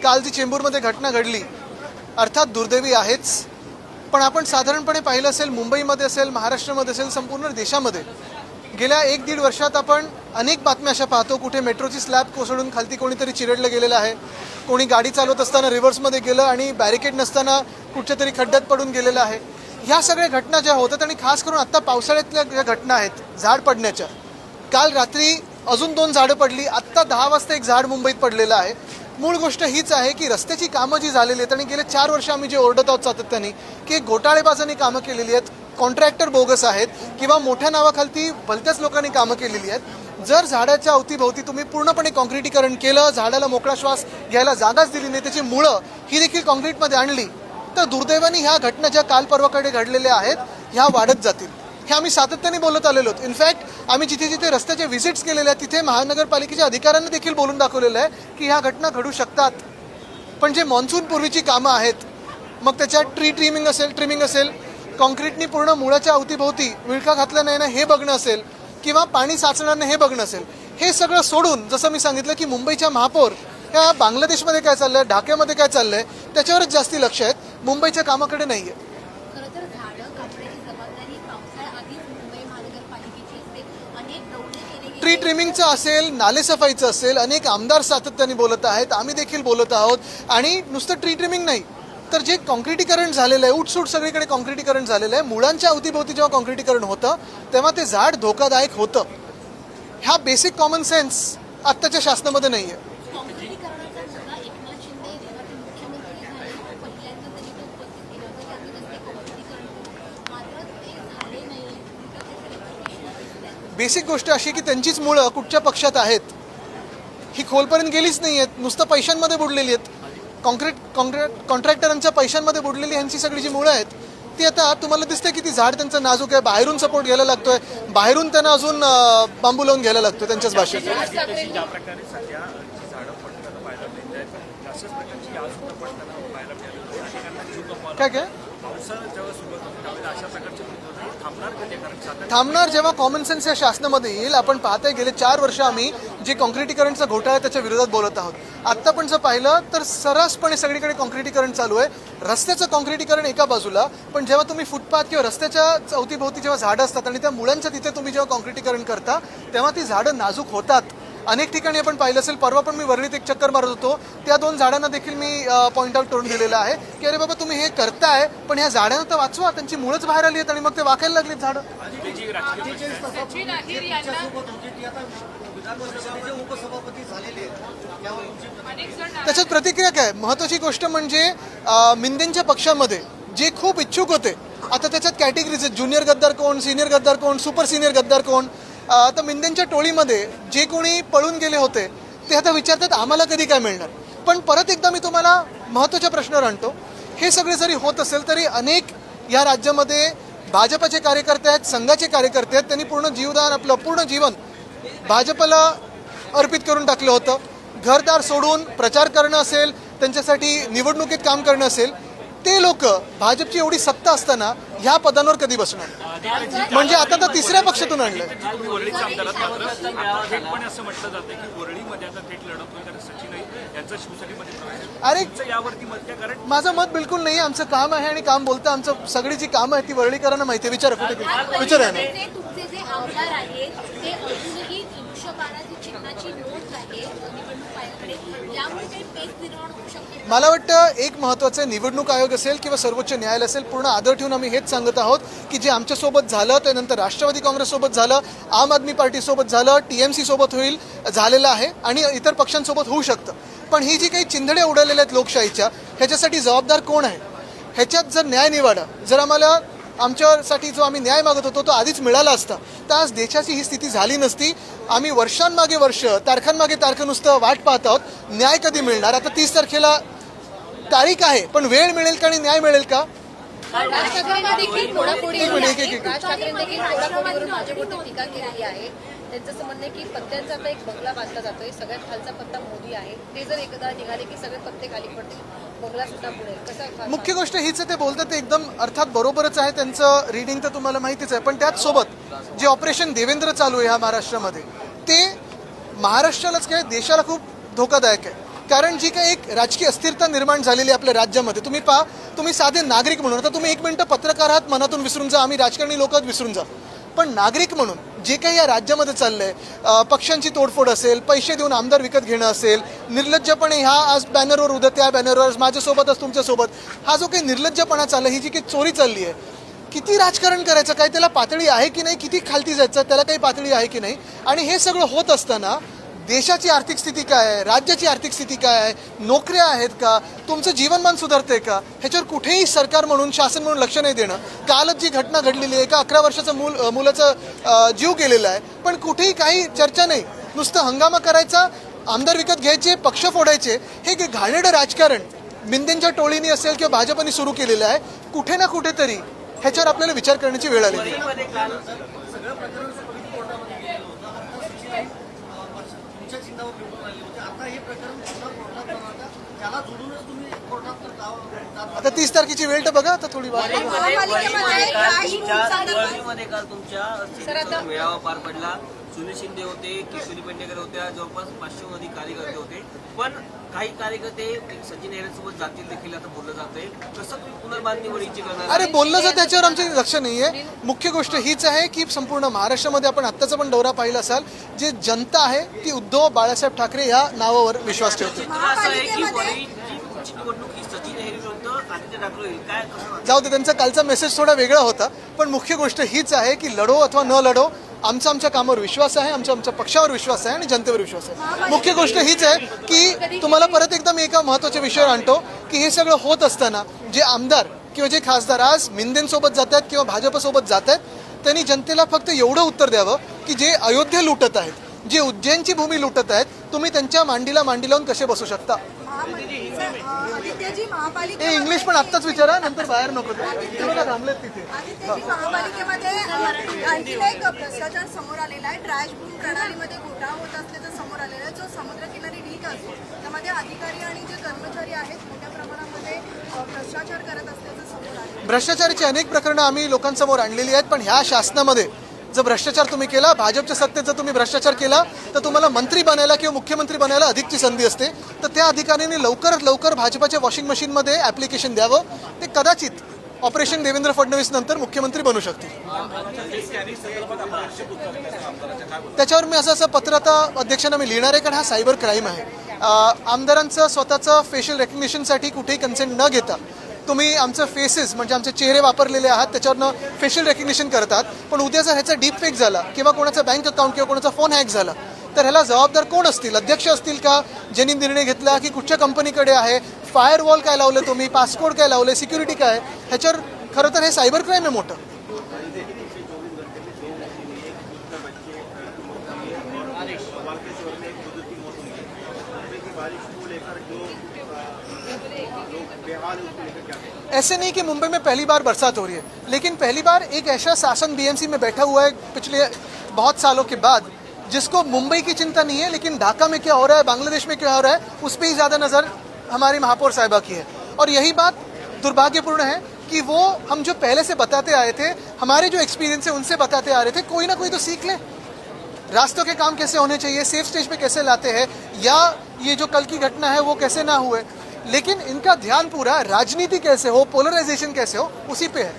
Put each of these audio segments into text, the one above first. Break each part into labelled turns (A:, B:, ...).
A: काल जी चेंबूरमध्ये घटना घडली अर्थात दुर्दैवी आहेच, पण आपण साधारणपणे पाहिलं असेल मुंबईमध्ये असेल, महाराष्ट्रामध्ये असेल, संपूर्ण देशामध्ये गेल्या 1-1.5 वर्षात आपण अनेक बातम्या अशा पाहतो, कुठे मेट्रोची स्लॅब कोसळून खालती कोणीतरी चिरडलं गेलेलं आहे, कोणी गाडी चालवत असताना रिव्हर्समध्ये गेलं आणि बॅरिकेड नसताना कुठच्या तरी खड्ड्यात पडून गेलेलं आहे. ह्या सगळ्या घटना ज्या होतात आणि खास करून आत्ता पावसाळ्यातल्या ज्या घटना आहेत झाड पडण्याच्या, काल रात्री अजून 2 झाडं पडली, आत्ता 10 वाजता एक झाड मुंबईत पडलेलं आहे. मूळ गोष्ट हीच आहे की रस्त्याची कामं जी झालेली आहेत आणि गेले 4 वर्ष आम्ही जे ओरडत आहोत सातत्याने की घोटाळेबाजांनी कामं केलेली आहेत, कॉन्ट्रॅक्टर बोगस आहेत किंवा मोठ्या नावाखालती भलत्याच लोकांनी कामं केलेली आहेत. जर झाडाच्या अवतीभोवती तुम्ही पूर्णपणे कॉन्क्रिटीकरण केलं, झाडाला मोकळा श्वास घ्यायला जागाच दिली नाही, त्याची मुळं ही देखील कॉन्क्रीटमध्ये आणली, तर दुर्दैवाने ह्या घटना ज्या काल परवाकडे घडलेल्या आहेत ह्या वाढत जातील. हे आम्ही सातत्याने बोलत आलेलो आहोत. इनफॅक्ट आम्ही जिथे जिथे रस्त्याचे व्हिजिट्स केलेले आहेत तिथे महानगरपालिकेच्या अधिकाऱ्यांनी देखील बोलून दाखवलेलं आहे की ह्या घटना घडू शकतात. पण जे मॉन्सून पूर्वीची कामं आहेत, मग त्याच्यात ट्रिमिंग असेल, कॉन्क्रीटनी पूर्ण मुळाच्या अवतीभोवती विळखा घातला नाही ना हे बघणं असेल, किंवा पाणी साचणार नाही हे बघणं असेल, हे सगळं सोडून जसं मी सांगितलं की मुंबईच्या महापौर ह्या बांगलादेशमध्ये काय चाललंय, ढाक्यामध्ये काय चाललंय त्याच्यावरच जास्ती लक्ष आहेत, मुंबईच्या कामाकडे नाही आहे. ट्री ट्रिमिंगचं असेल, नालेसफाईचं असेल, अनेक आमदार सातत्याने बोलत आहेत, आम्ही देखील बोलत आहोत. आणि नुसतं ट्री ट्रिमिंग नाही तर जे कॉन्क्रिटीकरण झालेलं आहे, उठसूट सगळीकडे कॉन्क्रिटीकरण झालेलं आहे, मुळांच्या अवतीभोवती जेव्हा कॉन्क्रिटीकरण होतं तेव्हा ते झाड धोकादायक होतं. ह्या बेसिक कॉमन सेन्स आत्ताच्या शासनामध्ये नाही आहे. बेसिक गोष्ट अशी की त्यांचीच मुळं कुठच्या पक्षात आहेत ही खोलपर्यंत गेलीच नाही आहेत, नुसतं पैशांमध्ये बुडलेली आहेत. कॉन्ट्रॅक्टरांच्या पैशांमध्ये बुडलेली ह्यांची सगळी जी मुळं आहेत ती आता तुम्हाला दिसते की ती झाड त्यांचं नाजूक आहे, बाहेरून सपोर्ट घ्यायला लागतोय, बाहेरून त्यांना अजून बांबू लावून घ्यायला लागतो त्यांच्याच भाषेत. काय काय थांबणार जेव्हा कॉमन सेन्स या शासनामध्ये येईल. आपण पाहताय गेले 4 वर्ष आम्ही जे कॉन्क्रिटीकरणचा घोटाळा आहे त्याच्या विरोधात बोलत आहोत. आत्ता पण जर पाहिलं तर सर्रासपणे सगळीकडे कॉन्क्रिटीकरण चालू आहे. रस्त्याचं कॉन्क्रिटीकरण एका बाजूला, पण जेव्हा तुम्ही फुटपाथ किंवा रस्त्याच्या अवतीभोवती जेव्हा झाडं असतात आणि त्या मुळांच्या तिथे तुम्ही जेव्हा कॉन्क्रिटीकरण करता तेव्हा ती झाडं नाजूक होतात. अनेक ठिकाणी आपण पाहिलं असेल, परवा पण मी वरळीत एक चक्कर मारत होतो, त्या 2 झाडांना देखील मी पॉईंट आउट करून दिलेलं आहे की अरे बाबा तुम्ही हे करताय पण ह्या झाडांना तर वाचवा, त्यांची मुळंच बाहेर आली आहेत आणि मग ते वाकायला लागलीत झाडं. त्याच्यात प्रतिक्रिया काय महत्वाची गोष्ट म्हणजे मिंदेंच्या पक्षामध्ये जे खूप इच्छुक होते, आता त्याच्यात कॅटेगरीज आहेत, ज्युनियर गद्दार कोण, सिनियर गद्दार कोण, सुपर सिनियर गद्दार कोण. आता मिंदेंच्या टोळीमध्ये जे कोणी पळून गेले होते ते आता विचारतात आम्हाला कधी काय मिळणार. पण परत एकदा मी तुम्हाला महत्त्वाच्या प्रश्नावर आणतो, हे सगळे जरी होत असेल तरी अनेक या राज्यामध्ये भाजपचे कार्यकर्ते आहेत, संघाचे कार्यकर्ते आहेत, त्यांनी पूर्ण जीवदान आपलं पूर्ण जीवन भाजपला अर्पित करून टाकलं होतं. घरदार सोडून प्रचार करणं असेल, त्यांच्यासाठी निवडणुकीत काम करणं असेल, ते लोक भाजपची एवढी सत्ता असताना ह्या पदांवर कधी बसणार. म्हणजे आता तर तिसऱ्या पक्षातून आणलं. अरे माझं मत बिलकुल नाही. आमचं काम आहे आणि काम बोलतं. आमचं सगळी जी कामं आहेत ती वरळीकरांना माहिती आहे. विचारा कुठे विचारा ना. मला वाटतं एक महत्त्वाचं निवडणूक आयोग असेल किंवा सर्वोच्च न्यायालय असेल, पूर्ण आदर ठेवून आम्ही हेच सांगत आहोत की जे आमच्यासोबत झालं त्यानंतर राष्ट्रवादी काँग्रेससोबत झालं, आम आदमी पार्टीसोबत झालं, TMC सोबत झालेलं आहे आणि इतर पक्षांसोबत होऊ शकतं. पण ही जी काही चिंधड्या उडालेल्या आहेत लोकशाहीच्या, ह्याच्यासाठी जबाबदार कोण आहे? ह्याच्यात जर न्याय निवाडा, जर आम्हाला आमच्यासाठी जो आम्ही न्याय मागत होतो तो आधीच मिळाला असता तर आज देशाची ही स्थिती झाली नसती. आम्ही वर्षांमागे वर्ष, तारखांमागे तारखं नुसतं वाट पाहत आहोत. न्याय कधी मिळणार? आता 30 तारखेला तारीख आहे, पण वेळ मिळेल का आणि न्याय मिळेल का?
B: त्यांचं म्हणणं आहे की पत्त्यांचा आता एक बंगला बांधला जातोय, सगळ्यात खालचा पत्ता मोदी आहे, ते जर एकदा निघाले की सगळे पत्ते खाली पडतील, बंगला सुद्धा बुडेल. कसं?
A: मुख्य गोष्ट हीच आहे, ते बोलतात ते एकदम अर्थात बरोबरच आहे, त्यांचं रीडिंग तर तुम्हाला माहितीच आहे. पण त्याच सोबत जे ऑपरेशन देवेंद्र चालू आहे ह्या महाराष्ट्रामध्ये, ते महाराष्ट्रालाच काय देशाला खूप धोकादायक आहे. कारण जी काही एक राजकीय अस्थिरता निर्माण झालेली आहे आपल्या राज्यामध्ये, तुम्ही पहा, तुम्ही साधे नागरिक म्हणून, आता तुम्ही एक मिनिटं पत्रकार आहात, मनातून विसरून जा, आम्ही राजकारणी लोक विसरून जा, पण नागरिक म्हणून जे काही या राज्यामध्ये चाललंय, पक्षांची तोडफोड असेल, पैसे देऊन आमदार विकत घेणं असेल, निर्लज्जपणे ह्या आज बॅनरवर उद्या त्या बॅनरवर माझ्यासोबतच तुमच्यासोबत, हा जो काही निर्लज्जपणा चालला, ही जी काही चोरी चालली आहे, किती राजकारण करायचं, काय त्याला पातळी आहे की नाही, किती खालती जायचं त्याला काही पातळी आहे की नाही. आणि हे सगळं होत असताना देशाची आर्थिक स्थिती काय आहे, राज्याची आर्थिक स्थिती काय आहे, नोकऱ्या आहेत का, तुमचं जीवनमान सुधारते का, ह्याच्यावर कुठेही सरकार म्हणून, शासन म्हणून लक्ष नाही देणं. कालच जी घटना घडलेली आहे, एका 11 वर्षाचं मुलाचं जीव गेलेला आहे, पण कुठेही काही चर्चा नाही, नुसतं हंगामा करायचा, आमदार विकत घ्यायचे, पक्ष फोडायचे, हे घाणेरडं राजकारण मिंदेंच्या टोळीने असेल किंवा भाजपने सुरू केलेलं आहे. कुठे ना कुठेतरी ह्याच्यावर आपल्याला विचार करण्याची वेळ आलेली आहे. आता 30 तारखेची वेळ तर बघा, आता थोडी वाट
C: मेळावा पार पडला. सुनील शिंदे होते, किशोरी पेडणेकर होत्या, जवळपास 500 अधिक कार्यकर्ते होते, पण काही कार्यकर्ते सचिन हेरेसोबत जातील देखील आता बोललं जातंय. कसं तुम्ही पुनर्बांधणीवर इच्छा करणार?
A: अरे बोललं तर त्याच्यावर आमचे लक्ष नाहीये. मुख्य गोष्ट हीच आहे की संपूर्ण महाराष्ट्रामध्ये आपण आत्ताचा पण दौरा पाहिला असाल, जे जनता आहे ती उद्धव बाळासाहेब ठाकरे या नावावर विश्वास ठेवते.
C: असं आहे की पुढची निवडणूक ही सचिन हेरे विरुद्ध आदित्य ठाकरे होईल, काय कसं?
A: जाऊ दे, त्यांचा कालचा मेसेज थोडा वेगळा होता, पण मुख्य गोष्ट हीच आहे की लढो अथवा न लढो, आमच्या कामावर विश्वास आहे, आमच्या पक्षावर विश्वास आहे आणि जनतेवर विश्वास आहे. मुख्य गोष्ट हीच आहे की तुम्हाला परत एकदा मी एका महत्त्वाच्या विषयावर आणतो की हे सगळं होत असताना जे आमदार किंवा जे खासदार आज मिंदेंसोबत जात आहेत किंवा भाजपसोबत जात आहेत, त्यांनी जनतेला फक्त एवढं उत्तर द्यावं की जे अयोध्या लुटत आहेत, जे उज्जैनची भूमी लुटत आहेत, तुम्ही त्यांच्या मांडीला मांडी लावून कसे बसू शकता. हे इंग्लिश पण आत्ताच विचारा, नंतर बाहेर नको थांबलेत तिथे.
D: आदित्यजी, महापालिकेमध्ये आणखी एक भ्रष्टाचार समोर आलेला आहे. ट्रॅश बूम प्रणालीमध्ये घोटाळा होत असल्याचं समोर आलेला आहे. जो समुद्रकिनारी ढीक असतो त्यामध्ये अधिकारी आणि जे कर्मचारी आहेत मोठ्या प्रमाणामध्ये भ्रष्टाचार करत असल्याचं समोर आलं.
A: भ्रष्टाचाराची अनेक प्रकरणं आम्ही लोकांसमोर आणलेली आहेत, पण ह्या शासनामध्ये जर भ्रष्टाचार तुम्ही केला, भाजपच्या सत्तेत जर तुम्ही भ्रष्टाचार केला, तर तुम्हाला मंत्री बनायला किंवा मुख्यमंत्री बनायला अधिकची संधी असते. तर त्या अधिकाऱ्यांनी लवकरात लवकर भाजपाच्या वॉशिंग मशीनमध्ये ॲप्लिकेशन द्यावं. ते कदाचित ऑपरेशन देवेंद्र फडणवीस नंतर मुख्यमंत्री बनू शकतील. त्याच्यावर मी असं पत्र आता अध्यक्षांना मी लिहिणार आहे, कारण हा सायबर क्राईम आहे. आमदारांचं स्वतःचं फेशियल रेकग्निशनसाठी कुठेही कन्सेंट न घेता तुम्ही आमचं फेसेस म्हणजे आमचे चेहरे वापरलेले आहात, त्याच्यावरनं फेशियल रेकग्निशन करतात, पण उद्या जर ह्याचा डीप फेक झाला किंवा कोणाचा बँक अकाउंट किंवा कोणाचा फोन हॅक झाला, तर ह्याला जबाबदार कोण असतील? अध्यक्ष असतील का, ज्यांनी निर्णय घेतला, की कुठच्या कंपनीकडे आहे, फायरवॉल काय लावलं तुम्ही, पासकोड काय लावले, सिक्युरिटी काय, ह्याच्यावर खरं तर हे सायबर क्राईम आहे मोठं. ऐसे नहीं कि मुंबई में पहली बार बरसात हो रही है, लेकिन पहली बार एक ऐसा शासन बीएमसी में बैठा हुआ है पिछले बहुत सालों के बाद, जिसको मुंबई की चिंता नहीं है, लेकिन ढाका में क्या हो रहा है, बांग्लादेश में क्या हो रहा है, उस पर ही ज़्यादा नज़र हमारी महापौर साहिबा की है. और यही बात दुर्भाग्यपूर्ण है कि वो हम जो पहले से बताते आए थे, हमारे जो एक्सपीरियंस है उनसे बताते आ रहे थे, कोई ना कोई तो सीख ले. रास्तों के काम कैसे होने चाहिए, सेफ स्टेज पे कैसे लाते हैं, या ये जो कल की घटना है वो कैसे ना हुए, लेकिन इनका ध्यान पूरा राजनीति कैसे हो, पोलराइजेशन कैसे हो, उसी पे है.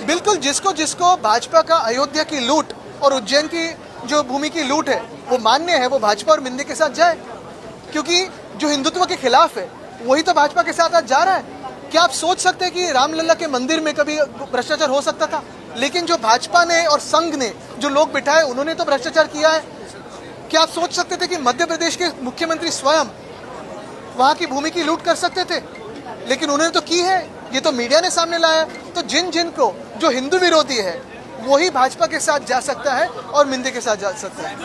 A: बिल्कुल, जिसको जिसको भाजपा का अयोध्या की लूट और उज्जैन की जो भूमि की लूट है वो मान्य है, वो भाजपा और मिंदे के साथ जाए, क्योंकि जो हिंदुत्व के खिलाफ है वही तो भाजपा के साथ आज जा रहा है. क्या आप सोच सकते हैं कि रामलला के मंदिर में कभी भ्रष्टाचार हो सकता था? लेकिन जो भाजपा ने और संघ ने जो लोग बिठाए उन्होंने तो भ्रष्टाचार किया है. क्या आप सोच सकते थे कि मध्य प्रदेश के मुख्यमंत्री स्वयं वहां की भूमि की लूट कर सकते थे? लेकिन उन्होंने तो की है, ये तो मीडिया ने सामने लाया. तो जिन को जो हिंदू विरोधी है वही भाजपा के साथ जा सकता है और मिंदे के साथ जा सकता है.